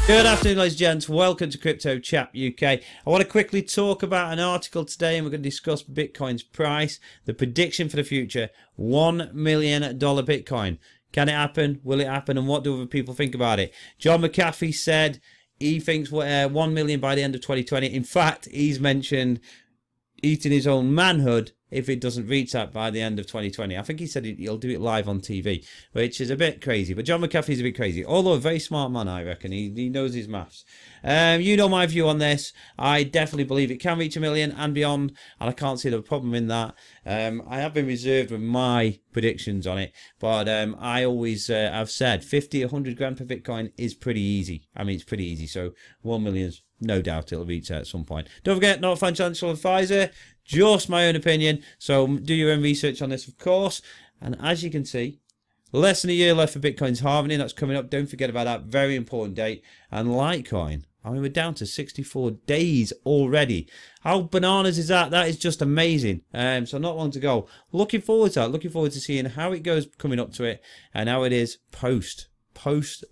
Good afternoon, ladies and gents. Welcome to Crypto Chat UK. I want to quickly talk about an article today, and we're going to discuss Bitcoin's price, the prediction for the future, $1 million Bitcoin. Can it happen? Will it happen? And what do other people think about it? John McAfee said he thinks 1 million by the end of 2020. In fact, he's mentioned eating his own manhood if it doesn't reach that by the end of 2020. I think he said he'll do it live on TV, which is a bit crazy. But John McAfee's a bit crazy, although a very smart man, I reckon. He knows his maths. You know my view on this. I definitely believe it can reach 1 million and beyond, and I can't see the problem in that. I have been reserved with my predictions on it, but I always have said 50, 100 grand per Bitcoin is pretty easy. I mean, it's pretty easy. So 1 million's no doubt it'll reach that at some point. Don't forget, not a financial advisor, just my own opinion. So do your own research on this, of course. And as you can see, less than a year left for Bitcoin's halving. That's coming up. Don't forget about that. Very important date. And Litecoin, I mean, we're down to 64 days already. How bananas is that? That is just amazing. So not long to go. Looking forward to that. Looking forward to seeing how it goes coming up to it and how it is post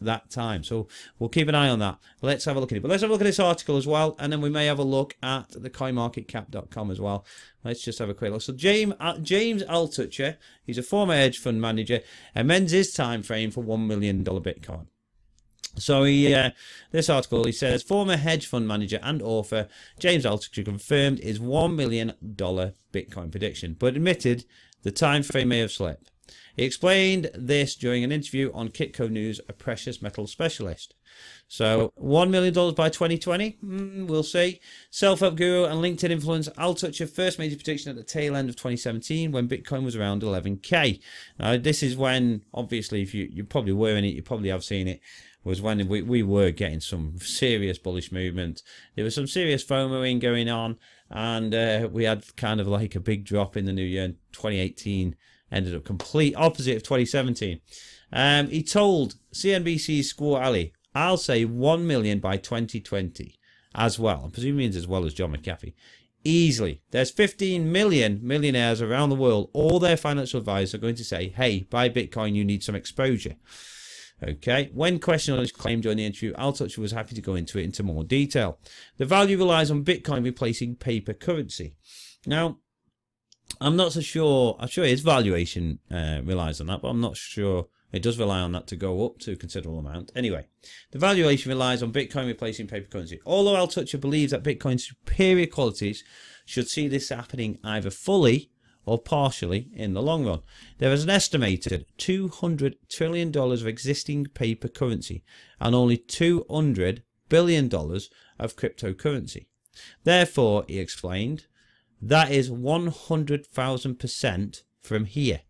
that time. So we'll keep an eye on that. Let's have a look at it. But let's have a look at this article as well, and then we may have a look at the coinmarketcap.com as well. Let's just have a quick look. So James Altucher, he's a former hedge fund manager, amends his time frame for $1 million Bitcoin. So this article, he says, former hedge fund manager and author James Altucher confirmed his $1 million Bitcoin prediction, but admitted the time frame may have slipped. He explained this during an interview on Kitco News, a precious metal specialist. So $1 million by 2020? We'll see. Self-help guru and LinkedIn influencer Altucher first made his prediction at the tail end of 2017 when Bitcoin was around 11k. Now, this is when, obviously, if you probably were in it, you probably have seen it, was when we were getting some serious bullish movement. There was some serious FOMOing going on, and we had kind of like a big drop in the new year in 2018. Ended up complete opposite of 2017. He told CNBC's Squaw Ali, I'll say 1 million by 2020 as well. I'm presuming means as well as John McAfee. Easily. There's 15 million millionaires around the world. All their financial advisors are going to say, hey, buy Bitcoin, you need some exposure. Okay. When questioned on his claim during the interview, Altucher was happy to go into more detail. The value relies on Bitcoin replacing paper currency. Now, I'm not so sure. I'm sure his valuation relies on that, but I'm not sure it does rely on that to go up to a considerable amount. Anyway, the valuation relies on Bitcoin replacing paper currency. Although Altucher believes that Bitcoin's superior qualities should see this happening either fully or partially in the long run. There is an estimated $200 trillion of existing paper currency and only $200 billion of cryptocurrency. Therefore, he explained, that is 100,000% from here.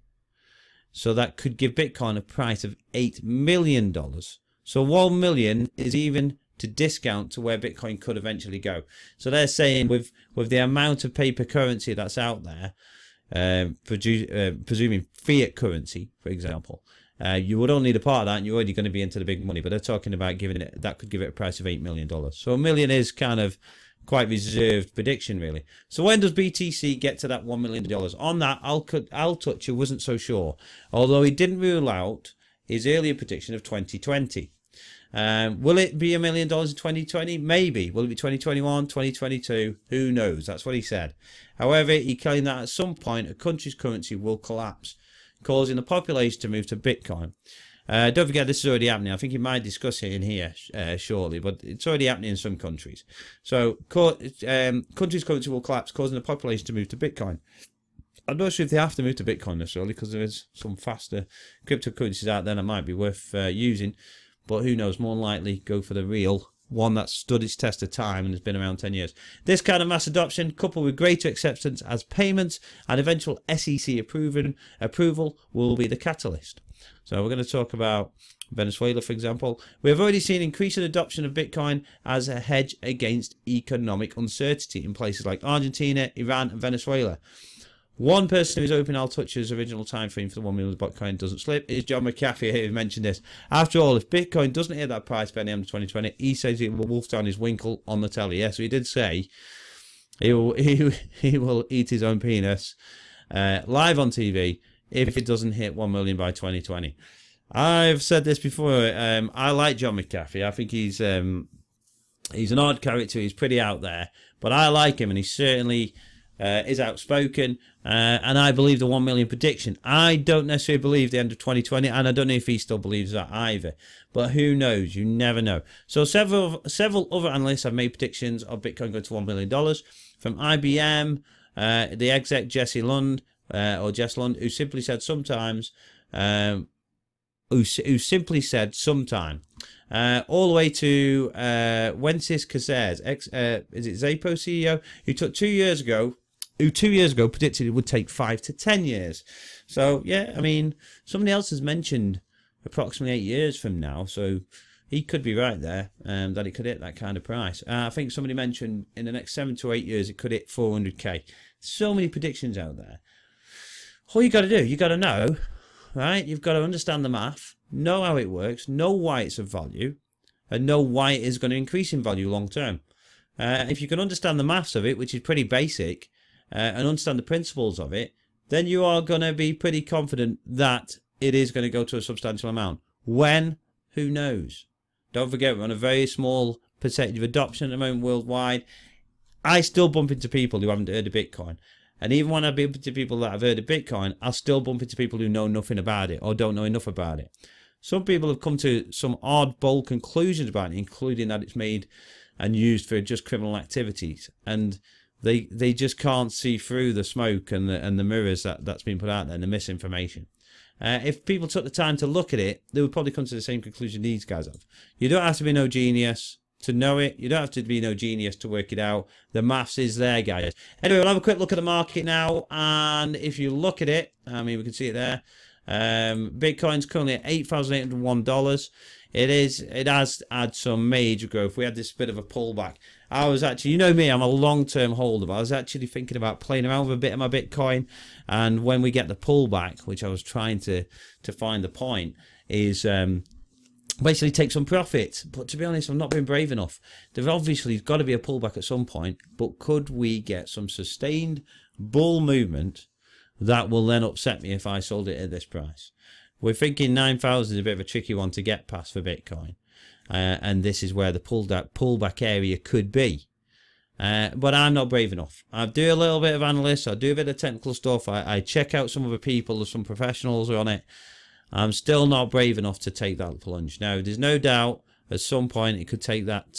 So that could give Bitcoin a price of $8 million. So 1 million is even to discount to where Bitcoin could eventually go. So they're saying with the amount of paper currency that's out there, presuming fiat currency, for example, you would only need a part of that and you're already going to be into the big money. But they're talking about giving it, that could give it a price of $8 million. So 1 million is kind of quite reserved prediction, really. So when does BTC get to that $1 million? On that, Altucher wasn't so sure, although he didn't rule out his earlier prediction of 2020. Will it be $1 million in 2020? Maybe. Will it be 2021, 2022? Who knows? That's what he said. However, he claimed that at some point a country's currency will collapse, causing the population to move to Bitcoin. Don't forget, this is already happening. I think he might discuss it in here shortly, but it's already happening in some countries. So countries' currency will collapse, causing the population to move to Bitcoin. I'm not sure if they have to move to Bitcoin necessarily, because there is some faster cryptocurrencies out there that might be worth using. But who knows, more than likely go for the real one that stood its test of time and has been around 10 years. This kind of mass adoption, coupled with greater acceptance as payments and eventual SEC approval, will be the catalyst. So we're going to talk about Venezuela, for example. We have already seen increasing adoption of Bitcoin as a hedge against economic uncertainty in places like Argentina, Iran, and Venezuela. One person who's opened Altucher's original time frame for the 1 million Bitcoin doesn't slip is John McAfee, who mentioned this. After all, if Bitcoin doesn't hit that price by the end of 2020, he says he will wolf down his winkle on the telly. Yes, so he did say he will eat his own penis live on TV if it doesn't hit 1 million by 2020. I've said this before. I like John McAfee. I think he's an odd character. He's pretty out there, but I like him, and he certainly is outspoken. And I believe the 1 million prediction. I don't necessarily believe the end of 2020, and I don't know if he still believes that either. But who knows? You never know. So several other analysts have made predictions of Bitcoin going to $1 million. From IBM, the exec Jesse Lund, or Jess Lund, who simply said sometimes. Who simply said sometime, all the way to Wences Cazares, is it Zapo CEO, who 2 years ago predicted it would take 5 to 10 years. So yeah, I mean, somebody else has mentioned approximately 8 years from now, so he could be right there, that it could hit that kind of price. I think somebody mentioned in the next 7 to 8 years it could hit 400k. So many predictions out there. All you got to do, you got to know. Right, you've got to understand the math, know how it works, know why it's of value, and know why it is going to increase in value long term. If you can understand the maths of it, which is pretty basic, and understand the principles of it, then you are going to be pretty confident that it is going to go to a substantial amount. When? Who knows? Don't forget, we're on a very small percentage of adoption at the moment worldwide. I still bump into people who haven't heard of Bitcoin. And even when I bump into people that have heard of Bitcoin, I'll still bump into people who know nothing about it or don't know enough about it. Some people have come to some odd, bold conclusions about it, including that it's made and used for just criminal activities. And they just can't see through the smoke and the mirrors that's been put out there and the misinformation. If people took the time to look at it, they would probably come to the same conclusion these guys have. You don't have to be no genius to know it. You don't have to be no genius to work it out. The maths is there, guys. Anyway, we'll have a quick look at the market now. And if you look at it, I mean, we can see it there. Bitcoin's currently at $8,801. It has had some major growth. We had this bit of a pullback. I was actually, you know me, I'm a long-term holder, but I was actually thinking about playing around with a bit of my Bitcoin. And when we get the pullback, which I was trying to find the point, is basically take some profit. But to be honest, I've not been brave enough. There's obviously got to be a pullback at some point, but could we get some sustained bull movement that will then upset me if I sold it at this price? We're thinking 9,000 is a bit of a tricky one to get past for Bitcoin, and this is where the pullback area could be. But I'm not brave enough. I do a little bit of analysis, I do a bit of technical stuff, I check out some other people, some professionals on it. I'm still not brave enough to take that plunge. Now, there's no doubt at some point it could take that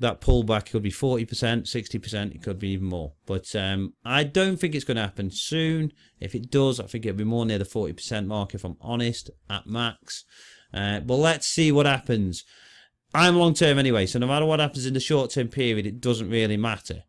pullback. It could be 40%, 60%. It could be even more. But I don't think it's going to happen soon. If it does, I think it'll be more near the 40% mark, if I'm honest, at max. But let's see what happens. I'm long term anyway, so no matter what happens in the short term period, it doesn't really matter.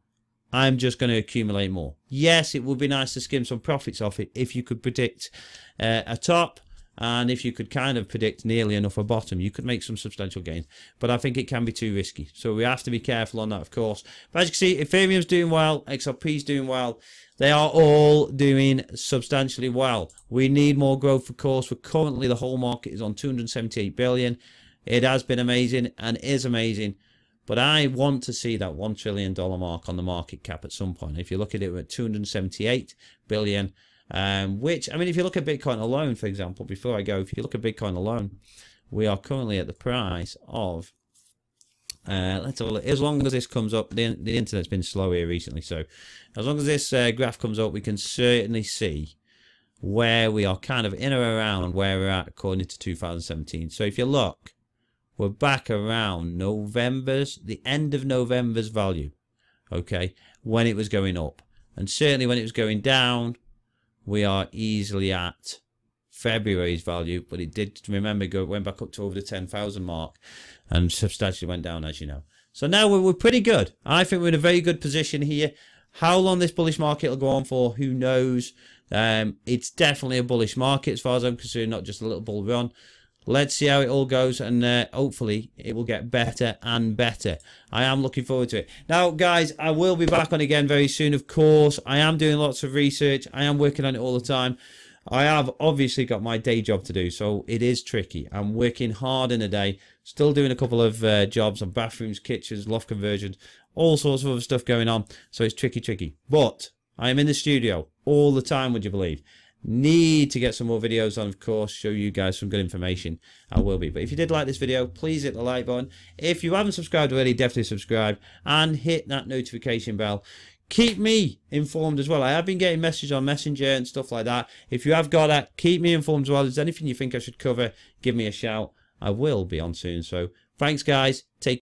I'm just going to accumulate more. Yes, it would be nice to skim some profits off it if you could predict a top, and if you could kind of predict nearly enough a bottom, you could make some substantial gains. But I think it can be too risky, so we have to be careful on that, of course. But as you can see, Ethereum's doing well, XRP's doing well. They are all doing substantially well. We need more growth, of course. Currently, the whole market is on 278 billion. It has been amazing and is amazing. But I want to see that $1 trillion mark on the market cap at some point. If you look at it, we're at 278 billion, which, I mean, if you look at Bitcoin alone, for example, before I go, if you look at Bitcoin alone, we are currently at the price of, let's have a look. As long as this comes up, the internet's been slow here recently, so as long as this graph comes up, we can certainly see where we are kind of in or around where we're at according to 2017. So if you look, we're back around the end of November's value, okay, when it was going up. And certainly when it was going down, we are easily at February's value, but it did, remember, went back up to over the 10,000 mark and substantially went down, as you know. So now we're pretty good. I think we're in a very good position here. How long this bullish market will go on for, who knows? It's definitely a bullish market as far as I'm concerned, not just a little bull run. Let's see how it all goes, and hopefully it will get better and better. I am looking forward to it. Now, guys, I will be back on again very soon, of course. I am doing lots of research. I am working on it all the time. I have obviously got my day job to do, so it is tricky. I'm working hard in a day, still doing a couple of jobs on bathrooms, kitchens, loft conversions, all sorts of other stuff going on. So it's tricky. But I am in the studio all the time, would you believe? need to get some more videos on, of course, show you guys some good information. I will be. But if you did like this video, please hit the like button. If you haven't subscribed already, definitely subscribe and hit that notification bell. Keep me informed as well. I have been getting messages on Messenger and stuff like that. If you have got that, keep me informed as well. If there's anything you think I should cover, give me a shout. I will be on soon. So thanks, guys. Take